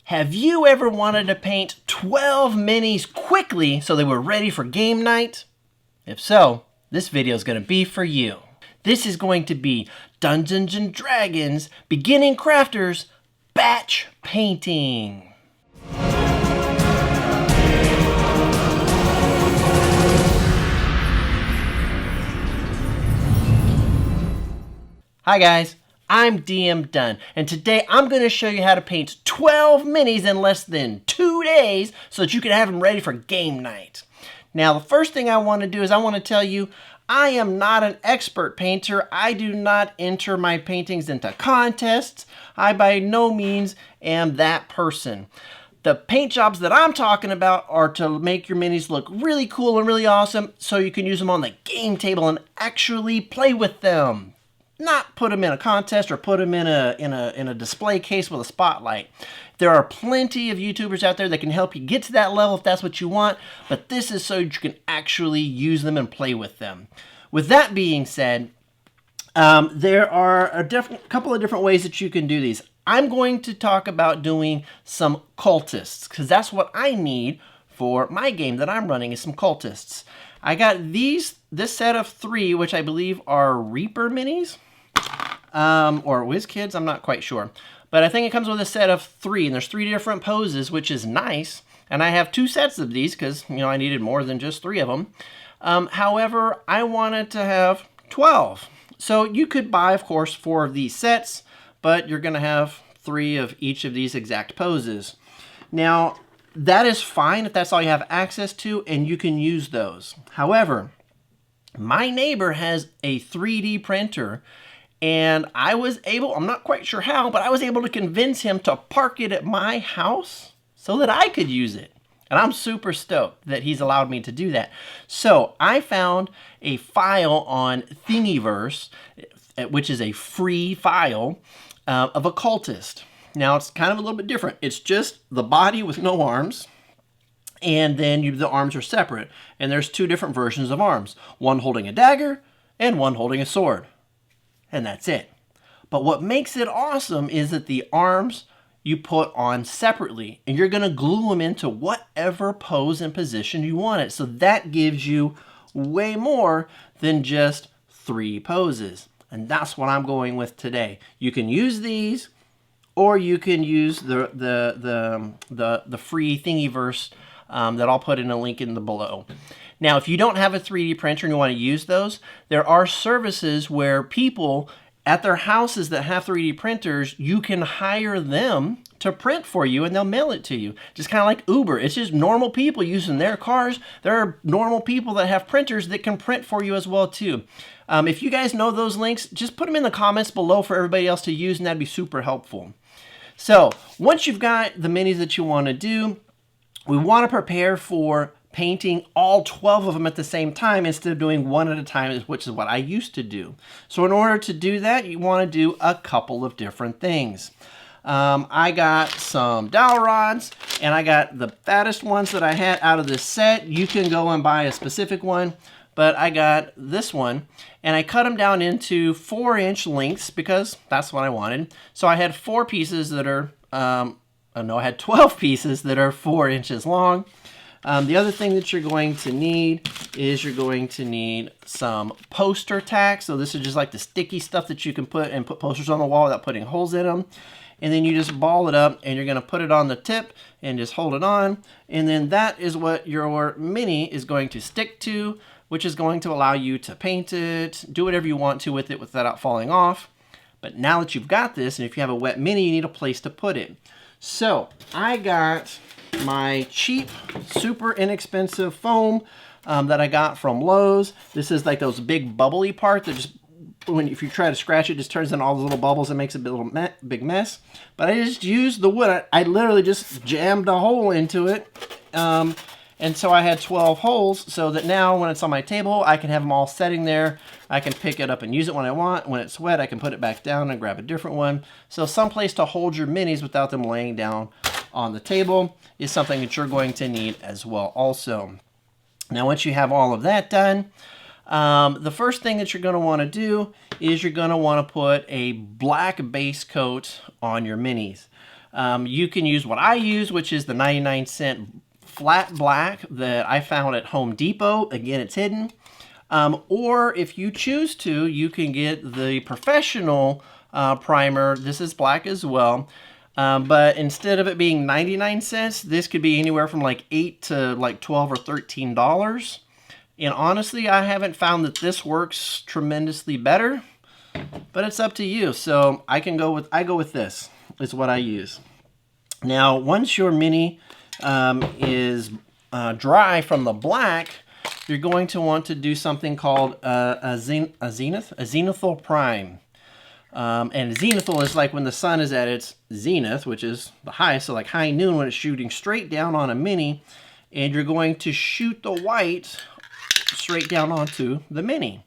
Have you ever wanted to paint 12 minis quickly so they were ready for game night? If so, this video is going to be for you. This is going to be Dungeons & Dragons Beginning Crafters Batch Painting. Hi guys, I'm DM Dunn, and today I'm going to show you how to paint 12 minis in less than 2 days so that you can have them ready for game night. Now, the first thing I want to do is I want to tell you I am not an expert painter. I do not enter my paintings into contests. I by no means am that person. The paint jobs that I'm talking about are to make your minis look really cool and really awesome so you can use them on the game table and actually play with them. Not put them in a contest or put them in a display case with a spotlight. There are plenty of YouTubers out there that can help you get to that level if that's what you want, but this is so you can actually use them and play with them. With that being said, there are a couple of different ways that you can do these. I'm going to talk about doing some cultists because that's what I need for my game that I'm running is some cultists. I got this set of 3, which I believe are Reaper minis. Or Whiz Kids, I'm not quite sure. But I think it comes with a set of 3, and there's 3 different poses, which is nice. And I have 2 sets of these because, I needed more than just 3 of them. However, I wanted to have 12. So you could buy, of course, 4 of these sets, but you're going to have 3 of each of these exact poses. Now, that is fine if that's all you have access to, and you can use those. However, my neighbor has a 3D printer, and I was able, I'm not quite sure how, but I was able to convince him to park it at my house so that I could use it. And I'm super stoked that he's allowed me to do that. So I found a file on Thingiverse, which is a free file of a cultist. Now it's kind of a little bit different. It's just the body with no arms. And then the arms are separate. And there's 2 different versions of arms. One holding a dagger and one holding a sword. And that's it. But what makes it awesome is that the arms you put on separately. And you're going to glue them into whatever pose and position you want it. So that gives you way more than just 3 poses. And that's what I'm going with today. You can use these, or you can use the free Thingiverse that I'll put in a link in the below. Now, if you don't have a 3D printer and you want to use those, there are services where people at their houses that have 3D printers, you can hire them to print for you and they'll mail it to you. Just kind of like Uber. It's just normal people using their cars. There are normal people that have printers that can print for you as well too. If you guys know those links, just put them in the comments below for everybody else to use and that'd be super helpful. So once you've got the minis that you want to do, we want to prepare for painting all 12 of them at the same time instead of doing one at a time, which is what I used to do. So in order to do that, you want to do a couple of different things. I got some dowel rods, and I got the fattest ones that I had out of this set. You can go and buy a specific one, but I got this one, and I cut them down into 4-inch lengths because that's what I wanted. So I had 4 pieces that are, I had 12 pieces that are 4 inches long. The other thing that you're going to need is you're going to need some poster tack. So this is just like the sticky stuff that you can put posters on the wall without putting holes in them. And then you just ball it up and you're going to put it on the tip and just hold it on. And then that is what your mini is going to stick to, which is going to allow you to paint it, do whatever you want to with it without falling off. But now that you've got this, and if you have a wet mini, you need a place to put it. So I got my cheap, super inexpensive foam that I got from Lowe's. This is like those big bubbly parts that just, if you try to scratch it, just turns into all those little bubbles and makes a big mess. But I just used the wood. I literally just jammed a hole into it. And so I had 12 holes so that now when it's on my table, I can have them all setting there. I can pick it up and use it when I want. When it's wet, I can put it back down and grab a different one. So someplace to hold your minis without them laying down on the table is something that you're going to need as well also. Now once you have all of that done, the first thing that you're going to want to do is you're going to want to put a black base coat on your minis. You can use what I use, which is the 99-cent flat black that I found at Home Depot. Again, it's hidden. Or if you choose to, you can get the professional primer. This is black as well. But instead of it being 99 cents, this could be anywhere from like $8 to like $12 or $13. And honestly, I haven't found that this works tremendously better, but it's up to you. So I go with this. Is what I use. Now, once your mini is dry from the black, you're going to want to do something called a zenithal prime. And zenithal is like when the sun is at its zenith, which is the highest, so like high noon when it's shooting straight down on a mini, and you're going to shoot the white straight down onto the mini.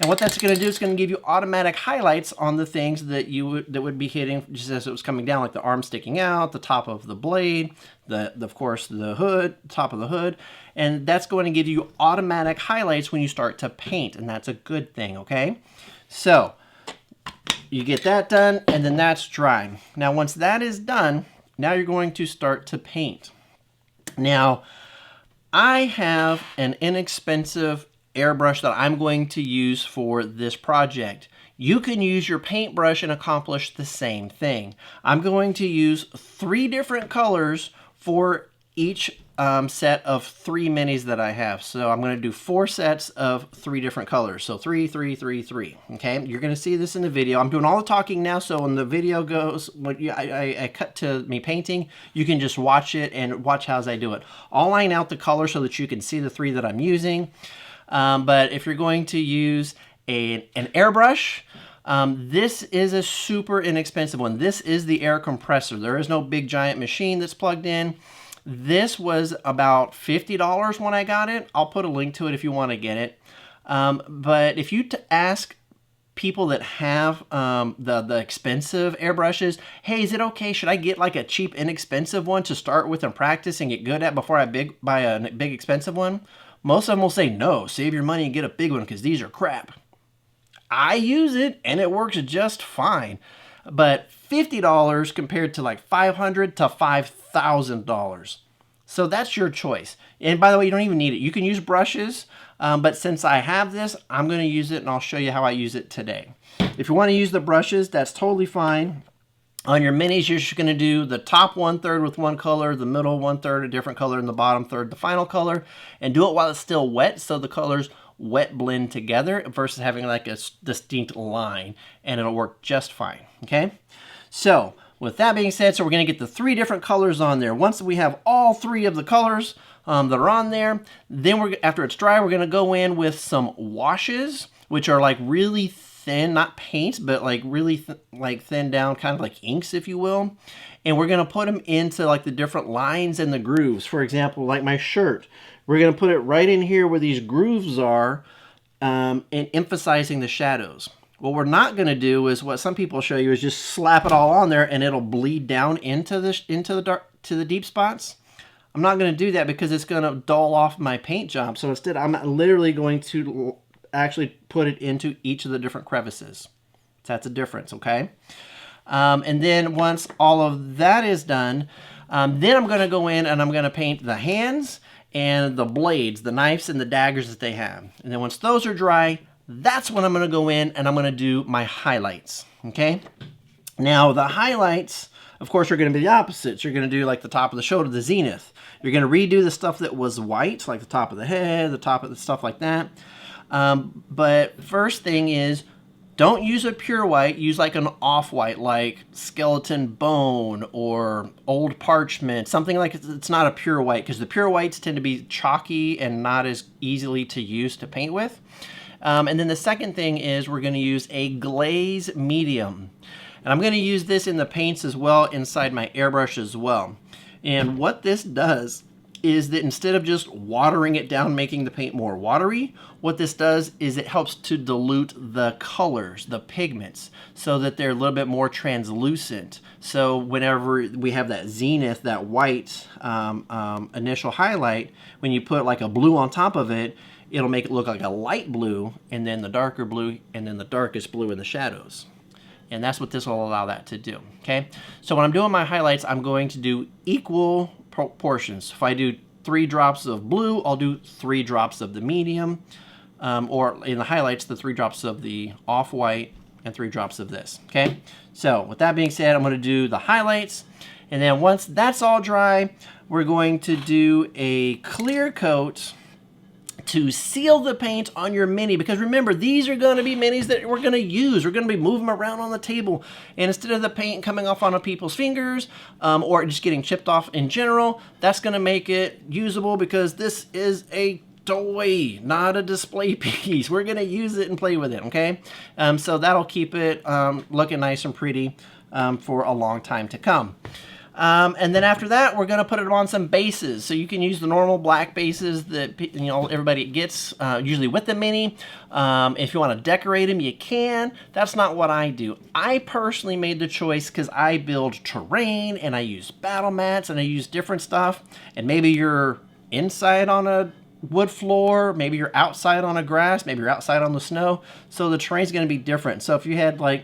And what that's going to do is going to give you automatic highlights on the things that would be hitting just as it was coming down, like the arm sticking out, the top of the blade, of course the hood, top of the hood, and that's going to give you automatic highlights when you start to paint, and that's a good thing. Okay, so you get that done, and then that's dry. Now, once that is done, now you're going to start to paint. Now, I have an inexpensive airbrush that I'm going to use for this project. You can use your paintbrush and accomplish the same thing. I'm going to use 3 different colors for each set of 3 minis that I have. So I'm going to do 4 sets of 3 different colors. So 3, 3, 3, 3. Okay, you're going to see this in the video. I'm doing all the talking now, so when the video goes, when I cut to me painting, you can just watch it and watch how I do it. I'll line out the color so that you can see the 3 that I'm using. But if you're going to use an airbrush, this is a super inexpensive one. This is the air compressor. There is no big giant machine that's plugged in. This was about $50 when I got it. I'll put a link to it if you want to get it. But if you ask people that have the expensive airbrushes, hey, is it okay? Should I get like a cheap, inexpensive one to start with and practice and get good at before I buy a big, expensive one? Most of them will say, no, save your money and get a big one because these are crap. I use it and it works just fine. But $50 compared to like $500 to $5,000. So that's your choice. And by the way, you don't even need it. You can use brushes, but since I have this, I'm going to use it and I'll show you how I use it today. If you want to use the brushes, that's totally fine. On your minis, you're just going to do the top 1/3 with one color, the middle 1/3 a different color, and the bottom third the final color. And do it while it's still wet so the colors wet blend together versus having like a distinct line, and it'll work just fine. Okay, so with that being said, so we're going to get the 3 different colors on there. Once we have all 3 of the colors that are on there, then after it's dry, we're going to go in with some washes, which are like really thin, not paint, but like really thin down, kind of like inks, if you will. And we're going to put them into like the different lines and the grooves. For example, like my shirt, we're going to put it right in here where these grooves are, and emphasizing the shadows. What we're not going to do is what some people show you is just slap it all on there and it'll bleed down into the deep spots. I'm not going to do that because it's going to dull off my paint job. So instead, I'm literally going to actually put it into each of the different crevices. So that's a difference, okay? And then once all of that is done, then I'm going to go in and I'm going to paint the hands and the blades, the knives and the daggers that they have. And then once those are dry, that's when I'm going to go in and I'm going to do my highlights, okay? Now, the highlights, of course, are going to be the opposites. You're going to do like the top of the shoulder, the zenith. You're going to redo the stuff that was white, like the top of the head, the top of the stuff like that. But first thing is, don't use a pure white. Use like an off-white, like skeleton bone or old parchment, something like it's not a pure white, because the pure whites tend to be chalky and not as easily to use to paint with. And then the second thing is we're going to use a glaze medium. And I'm going to use this in the paints as well, inside my airbrush as well. And what this does is that instead of just watering it down, making the paint more watery, what this does is it helps to dilute the colors, the pigments, so that they're a little bit more translucent. So whenever we have that zenith, that white initial highlight, when you put like a blue on top of it, it'll make it look like a light blue, and then the darker blue, and then the darkest blue in the shadows. And that's what this will allow that to do, okay? So when I'm doing my highlights, I'm going to do equal proportions. If I do 3 drops of blue, I'll do 3 drops of the medium, or in the highlights, the 3 drops of the off-white and 3 drops of this, okay? So with that being said, I'm gonna do the highlights, and then once that's all dry, we're going to do a clear coat to seal the paint on your mini, because remember, these are going to be minis that we're going to use. We're going to be moving them around on the table, and instead of the paint coming off on people's fingers or just getting chipped off in general, that's going to make it usable, because this is a toy, not a display piece. We're going to use it and play with it, okay? So that'll keep it looking nice and pretty for a long time to come. And then after that, we're going to put it on some bases. So you can use the normal black bases that everybody gets, usually with the mini. If you want to decorate them, you can. That's not what I do. I personally made the choice because I build terrain, and I use battle mats, and I use different stuff. And maybe you're inside on a wood floor, maybe you're outside on a grass, maybe you're outside on the snow. So the terrain's going to be different. So if you had, like,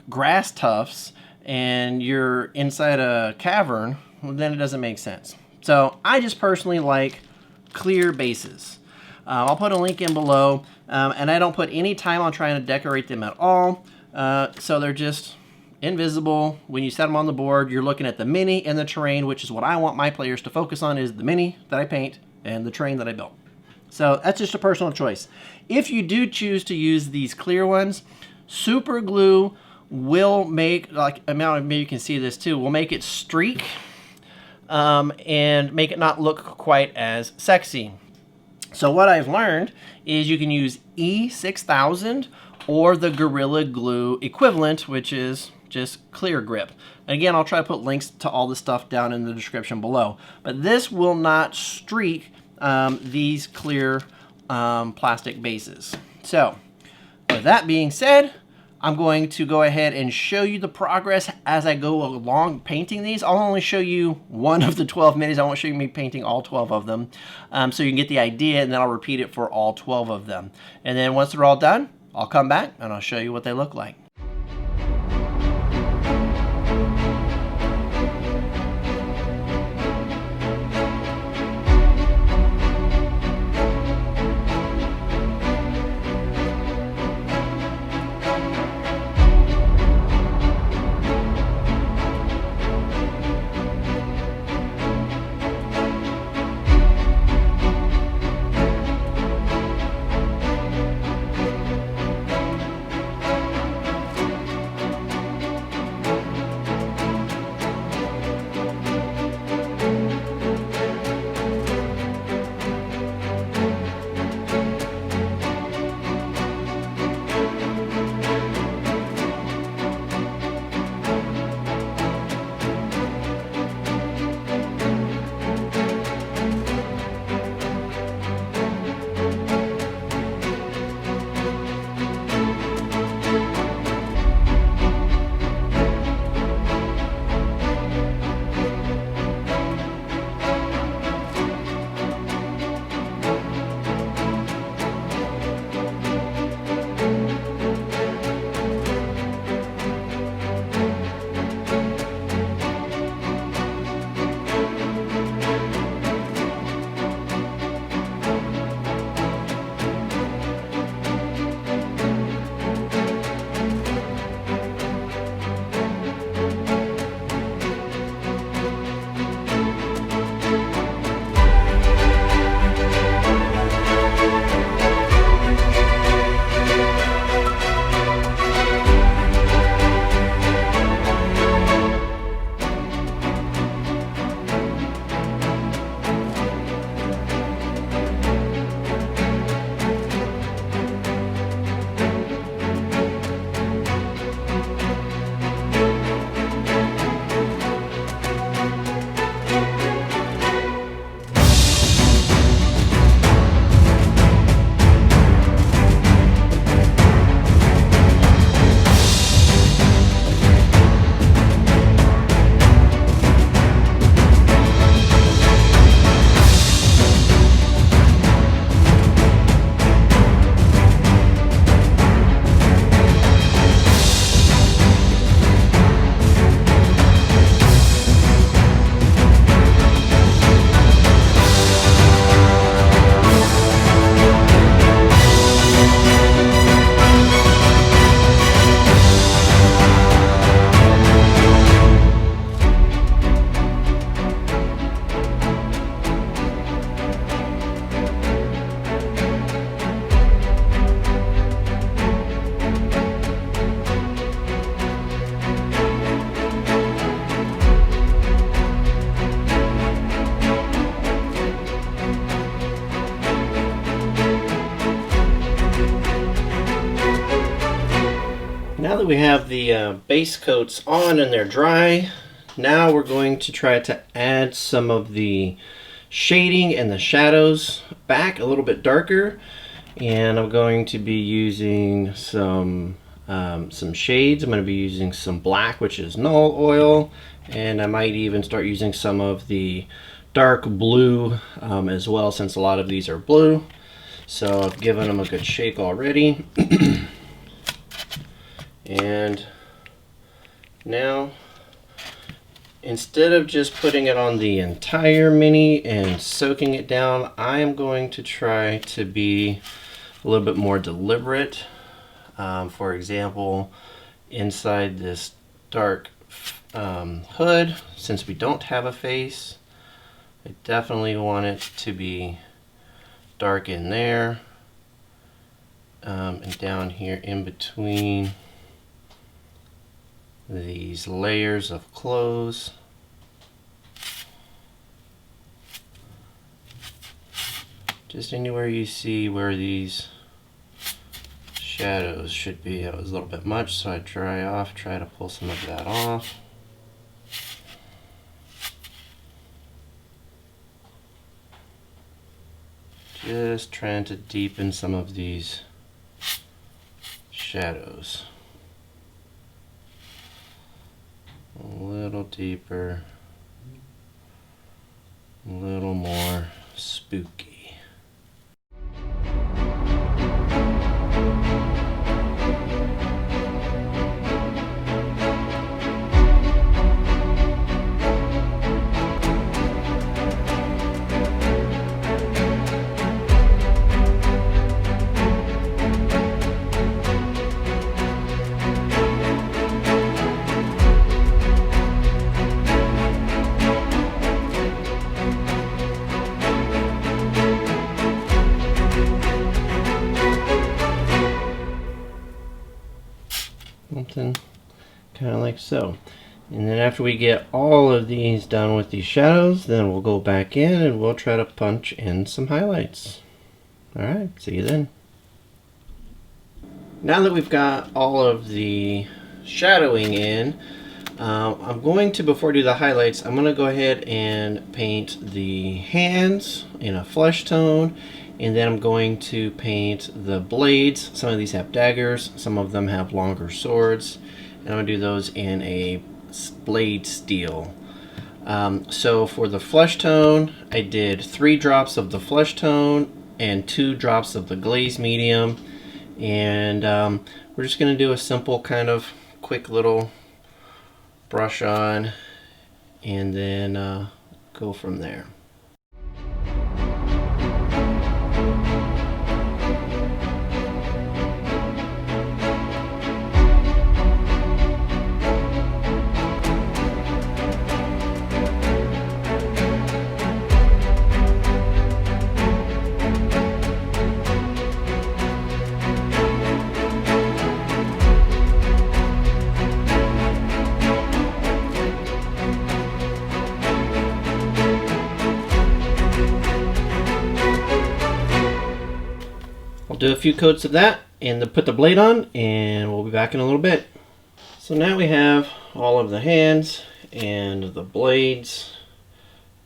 grass tufts, and you're inside a cavern, well, then it doesn't make sense. So I just personally like clear bases. I'll put a link in below, and I don't put any time on trying to decorate them at all. So they're just invisible. When you set them on the board, you're looking at the mini and the terrain, which is what I want my players to focus on, is the mini that I paint and the terrain that I built. So that's just a personal choice. If you do choose to use these clear ones, super glue will make, like, maybe you can see this too, will make it streak and make it not look quite as sexy. So what I've learned is you can use E6000 or the Gorilla Glue equivalent, which is just clear grip. And again, I'll try to put links to all the stuff down in the description below. But this will not streak these clear plastic bases. So with that being said, I'm going to go ahead and show you the progress as I go along painting these. I'll only show you one of the 12 minis. I won't show you me painting all 12 of them. So you can get the idea, and then I'll repeat it for all 12 of them. And then once they're all done, I'll come back and I'll show you what they look like. that we have the base coats on and they're dry, now we're going to try to add some of the shading and the shadows back a little bit darker. And I'm going to be using some shades. I'm going to be using some black, which is null oil, and I might even start using some of the dark blue as well, since a lot of these are blue. So I've given them a good shake already. And now, instead of just putting it on the entire mini and soaking it down, I am going to try to be a little bit more deliberate. For example, inside this dark hood, since we don't have a face, I definitely want it to be dark in there, and down here in between these layers of clothes. Just anywhere you see where these shadows should be. That was a little bit much, so I try to pull some of that off. Just trying to deepen some of these shadows. A little deeper, a little more spooky. Something kind of like so. And then after we get all of these done with these shadows, then we'll go back in and we'll try to punch in some highlights. Alright, see you then. Now that we've got all of the shadowing in, I'm going to, before I do the highlights, I'm going to go ahead and paint the hands in a flesh tone. And then I'm going to paint the blades. Some of these have daggers, some of them have longer swords, and I'm going to do those in a blade steel. So for the flesh tone, I did 3 drops of the flesh tone and 2 drops of the glaze medium, and we're just going to do a simple kind of quick little brush on and then go from there. I'll do a few coats of that and then put the blade on, and we'll be back in a little bit. So now we have all of the hands and the blades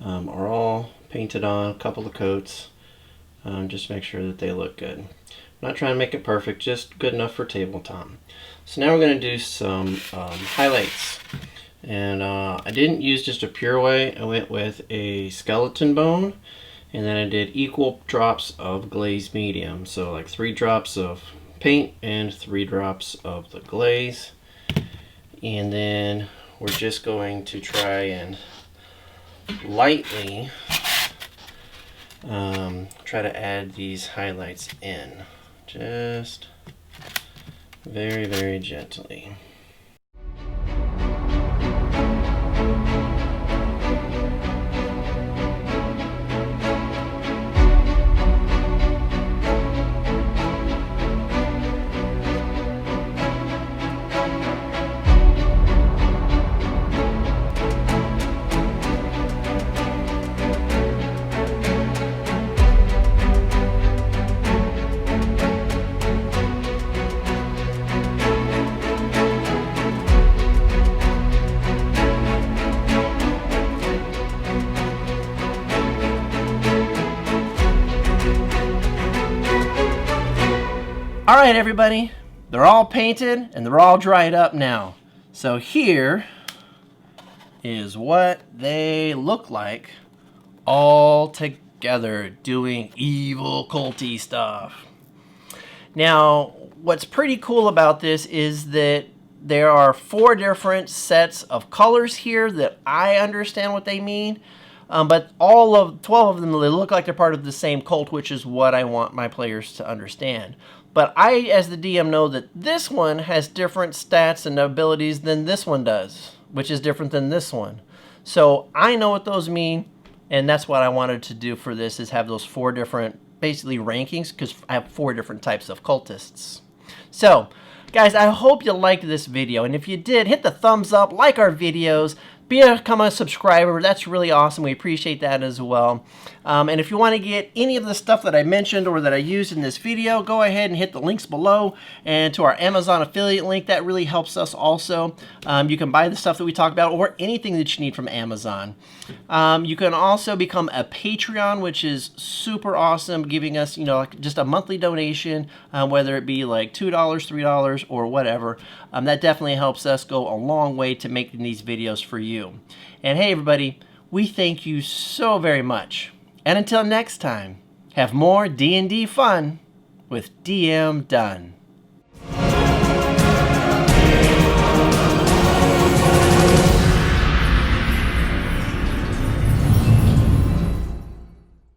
are all painted on, a couple of coats, just to make sure that they look good. I'm not trying to make it perfect, just good enough for tabletop. So now we're going to do some highlights. And I didn't use just a pure white, I went with a skeleton bone. And then I did equal drops of glaze medium. So like 3 drops of paint and 3 drops of the glaze. And then we're just going to try and lightly try to add these highlights in. Just very, very gently. All right, everybody, they're all painted and they're all dried up now. So here is what they look like all together doing evil culty stuff. Now, what's pretty cool about this is that there are 4 different sets of colors here that I understand what they mean. But all of 12 of them, they look like they're part of the same cult, which is what I want my players to understand. But I, as the DM, know that this one has different stats and abilities than this one does, which is different than this one. So I know what those mean, and that's what I wanted to do for this, is have those 4 different, basically, rankings, because I have 4 different types of cultists. So, guys, I hope you liked this video, and if you did, hit the thumbs up, like our videos, become a subscriber. That's really awesome. We appreciate that as well. And if you want to get any of the stuff that I mentioned or that I used in this video, go ahead and hit the links below and to our Amazon affiliate link. That really helps us also. You can buy the stuff that we talked about or anything that you need from Amazon. You can also become a Patreon, which is super awesome, giving us, like just a monthly donation, whether it be like $2, $3, or whatever. That definitely helps us go a long way to making these videos for you. And hey, everybody, we thank you so very much. And until next time, have more D&D fun with DM Done.